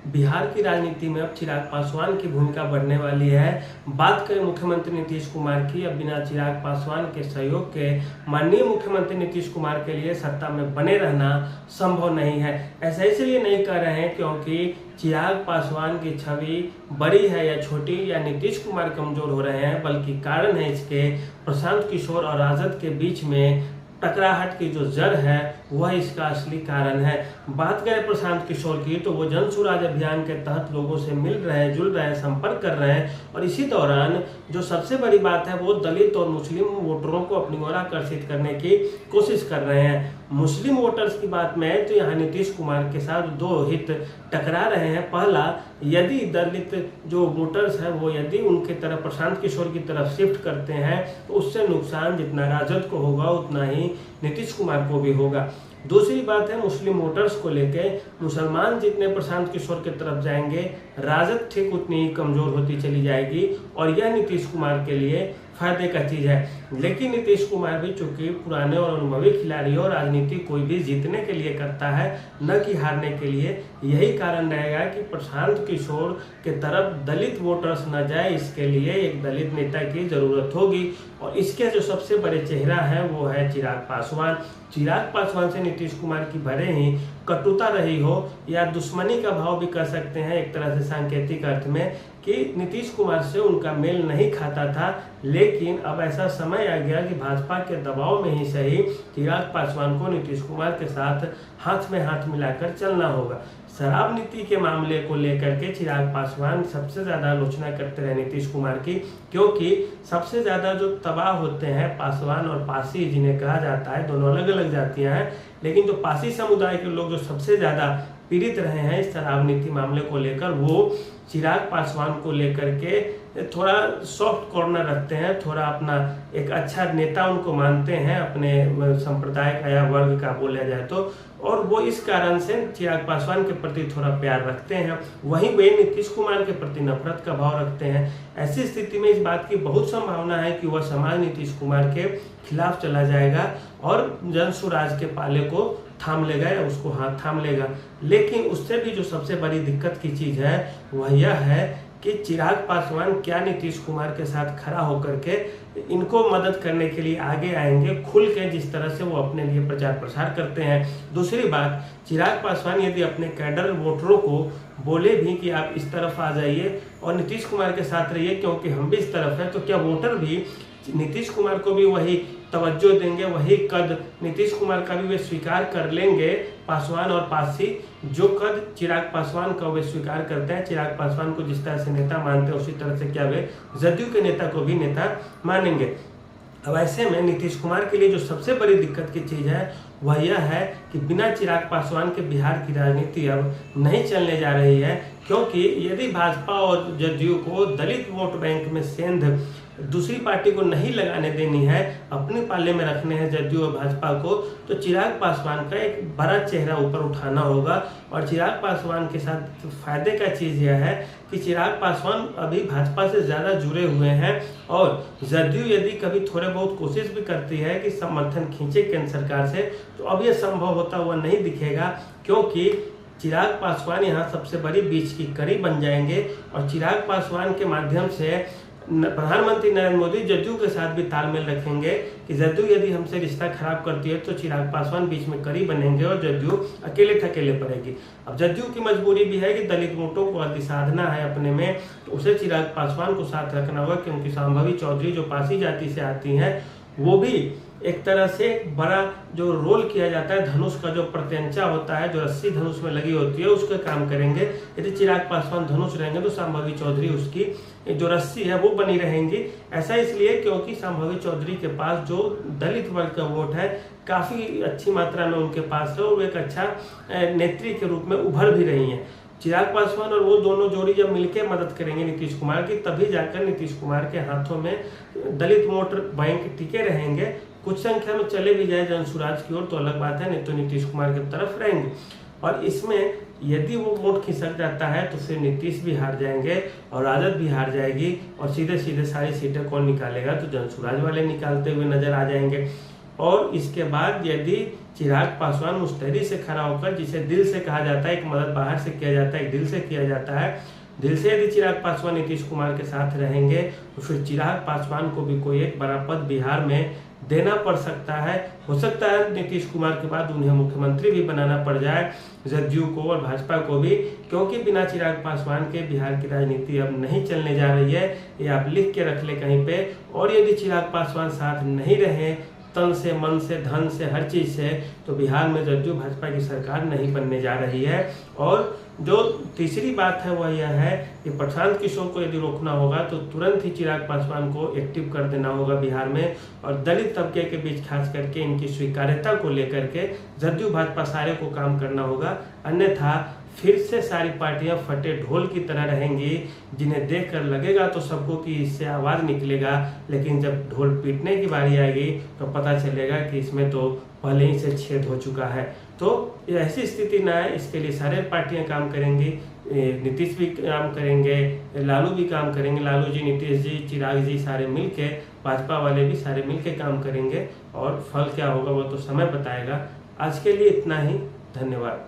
बिहार की राजनीति में अब चिराग पासवान की भूमिका बढ़ने वाली है। बात करें मुख्यमंत्री नीतीश कुमार की, अब बिना चिराग पासवान के सहयोग के माननीय मुख्यमंत्री नीतीश कुमार के लिए सत्ता में बने रहना संभव नहीं है। ऐसा इसलिए नहीं कर रहे हैं क्योंकि चिराग पासवान की छवि बड़ी है या छोटी या नीतीश कुमार कमजोर हो रहे हैं, बल्कि कारण है इसके प्रशांत किशोर और राजद के बीच में टकराहट की जो जड़ है वह इसका असली कारण है। बात करें प्रशांत किशोर की तो वो जन सुराज अभियान के तहत लोगों से मिल रहे हैं, जुल रहे हैं, संपर्क कर रहे हैं और इसी दौरान जो सबसे बड़ी बात है वो दलित और मुस्लिम वोटरों को अपनी ओर आकर्षित करने की कोशिश कर रहे हैं। मुस्लिम वोटर्स की बात में है तो यहाँ नीतीश कुमार के साथ दो हित टकरा रहे हैं। पहला, यदि दलित जो वोटर्स हैं वो यदि उनके तरफ प्रशांत किशोर की तरफ शिफ्ट करते हैं तो उससे नुकसान जितना राजद को होगा उतना ही नीतीश कुमार को भी होगा। दूसरी बात है मुस्लिम वोटर्स को लेके, मुसलमान जितने प्रशांत किशोर की तरफ जाएंगे राजद ठीक उतनी ही कमजोर होती चली जाएगी और यह नीतीश कुमार के लिए फायदे का चीज है। लेकिन नीतीश कुमार भी चूंकि पुराने और अनुभवी खिलाड़ी और राजनीति कोई भी जीतने के लिए करता है न कि हारने के लिए, यही कारण रहेगा कि प्रशांत किशोर के तरफ दलित वोटर्स न जाए, इसके लिए एक दलित नेता की जरूरत होगी और इसके जो सबसे बड़े चेहरा है वो है चिराग पासवान। चिराग पासवान से नीतीश कुमार की भले ही कटुता रही हो या दुश्मनी का भाव भी कर सकते हैं एक तरह से सांकेतिक अर्थ में कि नीतीश कुमार से उनका मेल नहीं खाता था, लेकिन अब ऐसा समय आ गया कि भाजपा के दबाव में ही सही चिराग पासवान को नीतीश कुमार के साथ हाथ में हाथ मिलाकर चलना होगा। शराब नीति के मामले को लेकर के चिराग पासवान सबसे ज्यादा आलोचना करते रहे नीतीश कुमार की, क्योंकि सबसे ज्यादा जो तबाह होते हैं पासवान और पासी जिन्हें कहा जाता है, दोनों अलग अलग जातियां हैं, लेकिन जो पासी समुदाय के लोग जो सबसे ज्यादा पीड़ित रहे हैं इस शराब नीति मामले को लेकर, वो चिराग पासवान को लेकर के थोड़ा सॉफ्ट कॉर्नर रखते हैं, थोड़ा अपना एक अच्छा नेता उनको मानते हैं अपने संप्रदाय का या वर्ग का बोला जाए तो, और वो इस कारण से चिराग पासवान के प्रति थोड़ा प्यार रखते हैं, वहीं वे नीतीश कुमार के प्रति नफरत का भाव रखते हैं। ऐसी स्थिति में इस बात की बहुत संभावना है कि वह समाज नीतीश कुमार के खिलाफ चला जाएगा और जन सुराज के पाले को थाम लेगा या उसको हाथ थाम लेगा। लेकिन उससे भी जो सबसे बड़ी दिक्कत की चीज है वह यह है कि चिराग पासवान क्या नीतीश कुमार के साथ खड़ा होकर के इनको मदद करने के लिए आगे आएंगे खुल के, जिस तरह से वो अपने लिए प्रचार प्रसार करते हैं। दूसरी बात, चिराग पासवान यदि अपने कैडर वोटरों को बोले भी कि आप इस तरफ आ जाइए और नीतीश कुमार के साथ रहिए क्योंकि हम भी इस तरफ हैं, तो क्या वोटर भी नीतीश कुमार को भी वही तवज्जो देंगे, वही कद नीतीश कुमार का भी वे स्वीकार कर लेंगे, पासवान और पासी जो कद चिराग पासवान का वे स्वीकार करते हैं, चिराग पासवान को जिस तरह से नेता मानते हैं उसी तरह से क्या वे जदयू के नेता को भी नेता मानेंगे। अब ऐसे में नीतीश कुमार के लिए जो सबसे बड़ी दिक्कत की चीज है वह यह है कि बिना चिराग पासवान के बिहार की राजनीति अब नहीं चलने जा रही है, क्योंकि यदि भाजपा और जदयू को दलित वोट बैंक में सेंध दूसरी पार्टी को नहीं लगाने देनी है, अपने पाले में रखने हैं जदयू और भाजपा को, तो चिराग पासवान का एक बड़ा चेहरा ऊपर उठाना होगा। और चिराग पासवान के साथ फायदे का चीज यह है कि चिराग पासवान अभी भाजपा से ज्यादा जुड़े हुए हैं और जदयू यदि कभी थोड़े बहुत कोशिश भी करती है कि समर्थन खींचे केंद्र सरकार से, तो अब यह संभव होता हुआ नहीं दिखेगा, क्योंकि चिराग पासवान यहाँ सबसे बड़ी बीच की कड़ी बन जाएंगे और चिराग पासवान के माध्यम से प्रधानमंत्री नरेंद्र मोदी जदयू के साथ भी तालमेल रखेंगे कि जदयू यदि हमसे रिश्ता खराब करती है तो चिराग पासवान बीच में कड़ी बनेंगे और जदयू अकेले थकेले पड़ेगी। अब जदयू की मजबूरी भी है कि दलित वोटों को यदि साधना है अपने में तो उसे चिराग पासवान को साथ रखना होगा, क्योंकि संभवी चौधरी जो पासी जाति से आती हैं वो भी एक तरह से बड़ा जो रोल किया जाता है, धनुष का जो प्रत्यंचा होता है, जो रस्सी धनुष में लगी होती है उसका काम करेंगे। यदि चिराग पासवान धनुष रहेंगे तो संभवी चौधरी उसकी जो रस्सी है वो बनी रहेंगी। ऐसा इसलिए क्योंकि संभवी चौधरी के पास जो दलित वर्ग का वोट है काफी अच्छी मात्रा में उनके पास है और वो एक अच्छा नेत्री के रूप में उभर भी रही है। चिराग पासवान और वो दोनों जोड़ी जब मिलकर मदद करेंगे नीतीश कुमार की, तभी जाकर नीतीश कुमार के हाथों में दलित वोट बैंक टिके रहेंगे। कुछ संख्या में चले भी जाए जनसुराज की ओर तो अलग बात है, नहीं तो नीतीश कुमार की तरफ रहेंगे। और इसमें यदि वो वोट खिसक जाता है तो फिर नीतीश भी हार जाएंगे और राजद भी हार जाएगी और सीधे सीधे सारी सीटें कौन निकालेगा, तो जनसुराज वाले निकालते हुए नजर आ जाएंगे। और इसके बाद यदि चिराग पासवान मुस्तैदी से खड़ा होकर, जिसे दिल से कहा जाता है, एक मदद बाहर से किया जाता है, एक दिल से किया जाता है, दिल से यदि चिराग पासवान नीतीश कुमार के साथ रहेंगे तो फिर चिराग पासवान को भी कोई एक बड़ा पद बिहार में देना पड़ सकता है। हो सकता है नीतीश कुमार के बाद उन्हें मुख्यमंत्री भी बनाना पड़ जाए, जदयू को और भाजपा को भी, क्योंकि बिना चिराग पासवान के बिहार की राजनीति अब नहीं चलने जा रही है। ये आप लिख के रख ले कहीं पे। और यदि चिराग पासवान साथ नहीं रहे तन से, मन से, धन से, हर चीज से, तो बिहार में जदयू भाजपा की सरकार नहीं बनने जा रही है। और जो तीसरी बात है वह यह है कि प्रशांत किशोर को यदि रोकना होगा तो तुरंत ही चिराग पासवान को एक्टिव कर देना होगा बिहार में, और दलित तबके के बीच खास करके इनकी स्वीकार्यता को लेकर के जदयू भाजपा सारे को काम करना होगा। अन्यथा फिर से सारी पार्टियां फटे ढोल की तरह रहेंगी, जिन्हें देखकर लगेगा तो सबको कि इससे आवाज़ निकलेगा, लेकिन जब ढोल पीटने की बारी आएगी तो पता चलेगा कि इसमें तो पहले ही से छेद हो चुका है। तो ऐसी स्थिति ना है, इसके लिए सारे पार्टियां काम करेंगी। नीतीश भी काम करेंगे, लालू भी काम करेंगे, लालू जी, नीतीश जी, चिराग जी सारे मिलके, भाजपा वाले भी सारे मिलके काम करेंगे, और फल क्या होगा वो तो समय बताएगा। आज के लिए इतना ही, धन्यवाद।